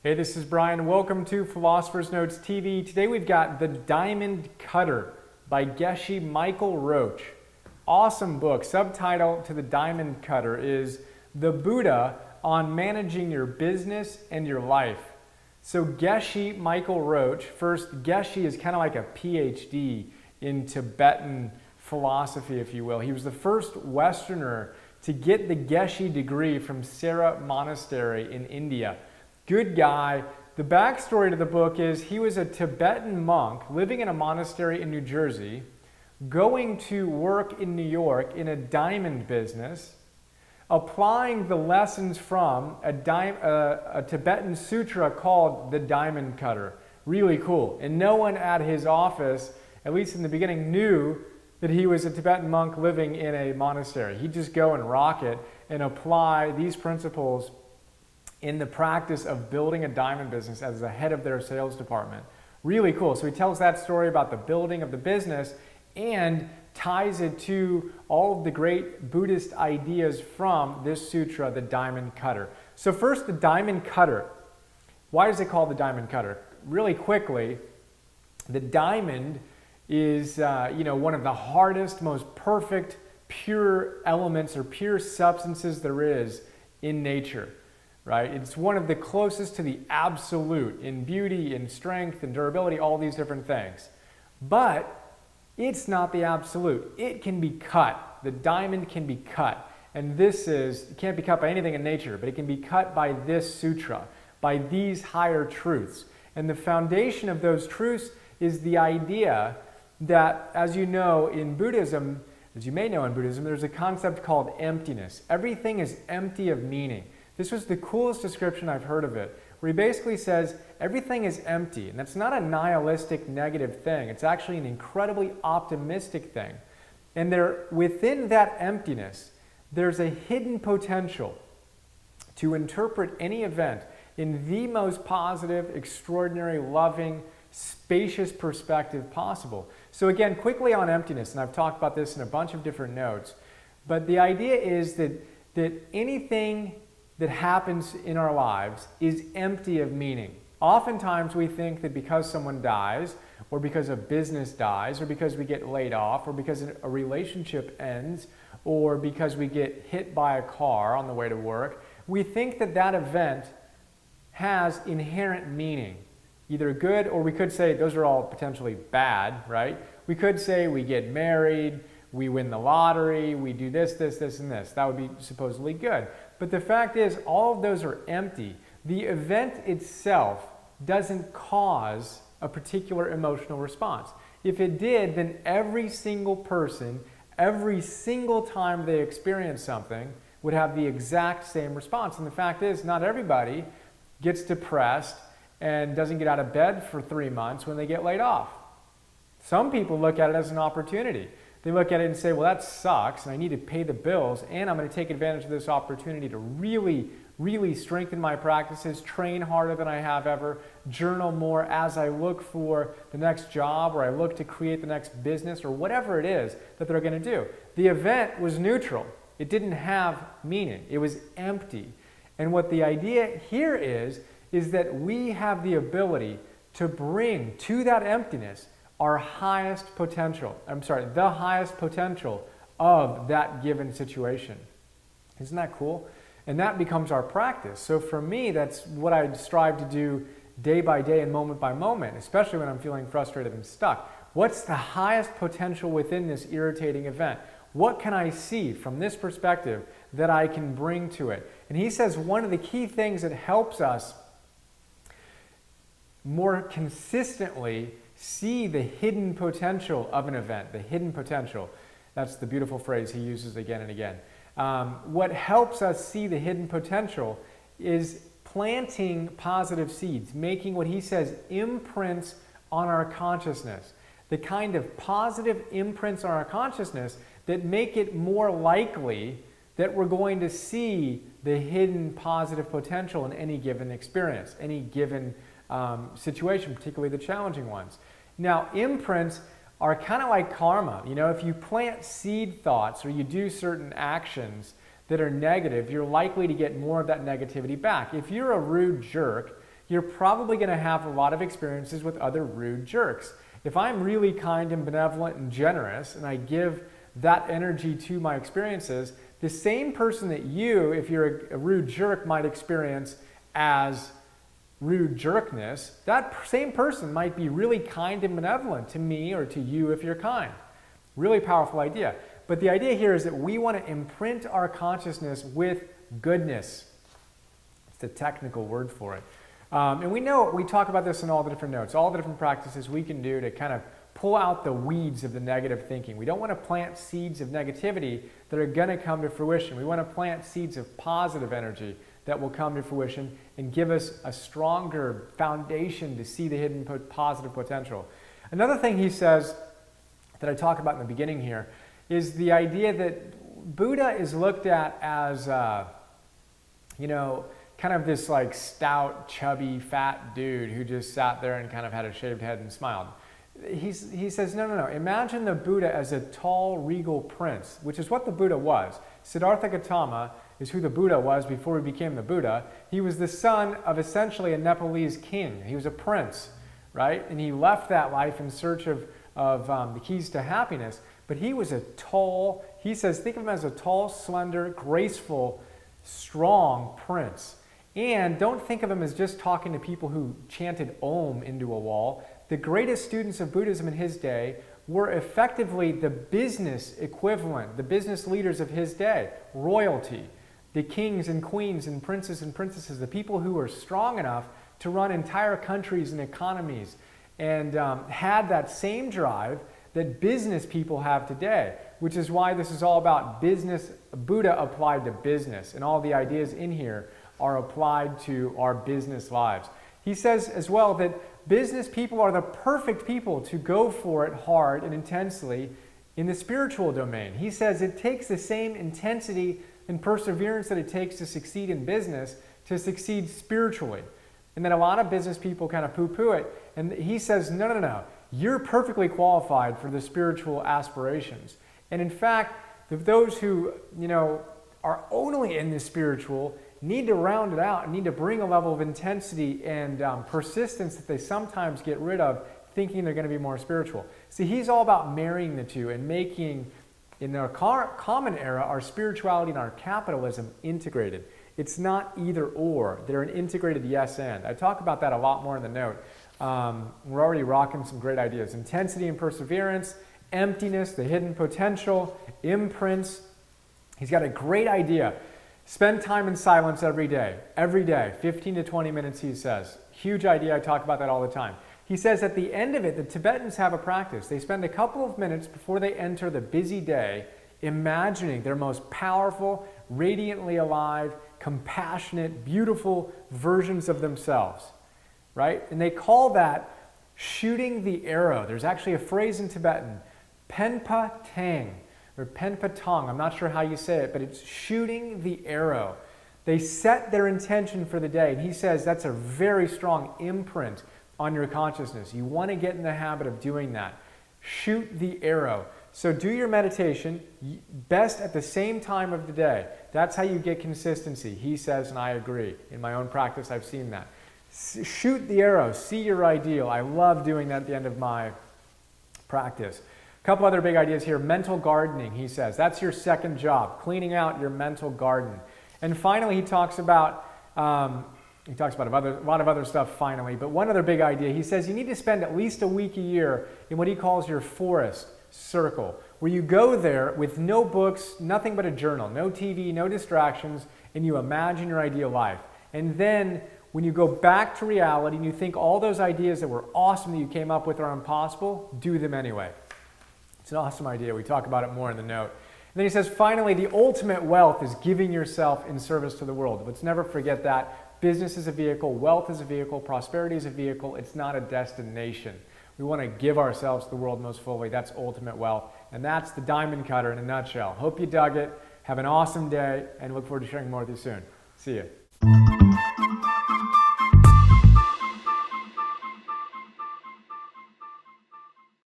Hey, this is Brian. Welcome to Philosopher's Notes TV. Today we've got The Diamond Cutter by Geshe Michael Roach. Awesome book. Subtitle to The Diamond Cutter is The Buddha on Managing Your Business and Your Life. So Geshe Michael Roach, first, Geshe is kind of like a PhD in Tibetan philosophy, if you will. He was the first Westerner to get the Geshe degree from Sera Monastery in India. Good guy. The backstory to the book is he was a Tibetan monk living in a monastery in New Jersey, going to work in New York in a diamond business, applying the lessons from a Tibetan sutra called the Diamond Cutter. Really cool. And no one at his office, at least in the beginning, knew that he was a Tibetan monk living in a monastery. He'd just go and rock it and apply these principles in the practice of building a diamond business as the head of their sales department. Really cool. So he tells that story about the building of the business and ties it to all of the great Buddhist ideas from this sutra, the Diamond Cutter. So first, the Diamond Cutter. Why is it called the Diamond Cutter? Really quickly, the diamond is one of the hardest, most perfect, pure elements or pure substances there is in nature. Right? It's one of the closest to the absolute in beauty, in strength, and durability, all these different things. But it's not the absolute. It can be cut. The diamond can be cut. And it can't be cut by anything in nature, but it can be cut by this sutra, by these higher truths. And the foundation of those truths is the idea that, as you know, in Buddhism, as you may know in Buddhism, there's a concept called emptiness. Everything is empty of meaning. This was the coolest description I've heard of it, where he basically says everything is empty. And that's not a nihilistic negative thing. It's actually an incredibly optimistic thing. And within that emptiness, there's a hidden potential to interpret any event in the most positive, extraordinary, loving, spacious perspective possible. So again, quickly on emptiness, and I've talked about this in a bunch of different notes, but the idea is that anything that happens in our lives is empty of meaning. Oftentimes we think that because someone dies, or because a business dies, or because we get laid off, or because a relationship ends, or because we get hit by a car on the way to work, we think that that event has inherent meaning, either good, or we could say those are all potentially bad, right? We could say we get married, we win the lottery, we do this, this, this, and this. That would be supposedly good. But the fact is, all of those are empty. The event itself doesn't cause a particular emotional response. If it did, then every single person, every single time they experience something, would have the exact same response. And the fact is, not everybody gets depressed and doesn't get out of bed for 3 months when they get laid off. Some people look at it as an opportunity. They look at it and say, well, that sucks, and I need to pay the bills, and I'm going to take advantage of this opportunity to really, really strengthen my practices, train harder than I have ever, journal more as I look for the next job, or I look to create the next business, or whatever it is that they're going to do. The event was neutral. It didn't have meaning. It was empty. And what the idea here is that we have the ability to bring to that emptiness our highest potential, the highest potential of that given situation. Isn't that cool? And that becomes our practice. So for me, that's what I strive to do day by day and moment by moment, especially when I'm feeling frustrated and stuck. What's the highest potential within this irritating event? What can I see from this perspective that I can bring to it? And he says one of the key things that helps us more consistently see the hidden potential of an event, the hidden potential. That's the beautiful phrase he uses again and again. What helps us see the hidden potential is planting positive seeds, making what he says imprints on our consciousness. The kind of positive imprints on our consciousness that make it more likely that we're going to see the hidden positive potential in any given experience, any given situation, particularly the challenging ones. Now, imprints are kind of like karma. You know, if you plant seed thoughts or you do certain actions that are negative, you're likely to get more of that negativity back. If you're a rude jerk, you're probably going to have a lot of experiences with other rude jerks. If I'm really kind and benevolent and generous, and I give that energy to my experiences, the same person that you, if you're a rude jerk, might experience as rude jerkness, that same person might be really kind and benevolent to me or to you if you're kind. Really powerful idea. But the idea here is that we want to imprint our consciousness with goodness. It's the technical word for it. And we talk about this in all the different notes, all the different practices we can do to kind of pull out the weeds of the negative thinking. We don't want to plant seeds of negativity that are going to come to fruition. We want to plant seeds of positive energy that will come to fruition and give us a stronger foundation to see the hidden positive potential. Another thing he says that I talk about in the beginning here is the idea that Buddha is looked at as, kind of this like stout, chubby, fat dude who just sat there and kind of had a shaved head and smiled. He says, no. Imagine the Buddha as a tall, regal prince, which is what the Buddha was. Siddhartha Gautama is who the Buddha was before he became the Buddha. He was the son of essentially a Nepalese king. He was a prince, right? And he left that life in search of the keys to happiness. But he was he says, think of him as a tall, slender, graceful, strong prince. And don't think of him as just talking to people who chanted Om into a wall. The greatest students of Buddhism in his day were effectively the business equivalent, the business leaders of his day, royalty, the kings and queens and princes and princesses, the people who were strong enough to run entire countries and economies and had that same drive that business people have today, which is why this is all about business, Buddha applied to business, and all the ideas in here are applied to our business lives. He says as well that business people are the perfect people to go for it hard and intensely in the spiritual domain. He says it takes the same intensity and perseverance that it takes to succeed in business to succeed spiritually. And then a lot of business people kind of poo-poo it. And he says, no. You're perfectly qualified for the spiritual aspirations. And in fact, those who, are only in the spiritual need to round it out and need to bring a level of intensity and persistence that they sometimes get rid of thinking they're going to be more spiritual. See, he's all about marrying the two and making, in our common era, our spirituality and our capitalism integrated. It's not either or. They're an integrated yes and. I talk about that a lot more in the note. We're already rocking some great ideas. Intensity and perseverance, emptiness, the hidden potential, imprints. He's got a great idea. Spend time in silence every day, 15 to 20 minutes, he says. Huge idea, I talk about that all the time. He says at the end of it, the Tibetans have a practice. They spend a couple of minutes before they enter the busy day imagining their most powerful, radiantly alive, compassionate, beautiful versions of themselves, right? And they call that shooting the arrow. There's actually a phrase in Tibetan, penpa tang, or penpa tong. I'm not sure how you say it, but it's shooting the arrow. They set their intention for the day, and he says that's a very strong imprint on your consciousness. You want to get in the habit of doing that. Shoot the arrow. So do your meditation best at the same time of the day. That's how you get consistency, he says, and I agree. In my own practice, I've seen that. Shoot the arrow. See your ideal. I love doing that at the end of my practice. A couple other big ideas here. Mental gardening, he says. That's your second job, cleaning out your mental garden. And finally, he talks about a lot of other stuff finally, but one other big idea. He says you need to spend at least a week a year in what he calls your forest circle, where you go there with no books, nothing but a journal, no TV, no distractions, and you imagine your ideal life. And then when you go back to reality and you think all those ideas that were awesome that you came up with are impossible, do them anyway. It's an awesome idea. We talk about it more in the note. And then he says, finally, the ultimate wealth is giving yourself in service to the world. Let's never forget that. Business is a vehicle, wealth is a vehicle, prosperity is a vehicle. It's not a destination. We want to give ourselves to the world most fully. That's ultimate wealth. And that's the diamond cutter in a nutshell. Hope you dug it. Have an awesome day and look forward to sharing more with you soon. See you.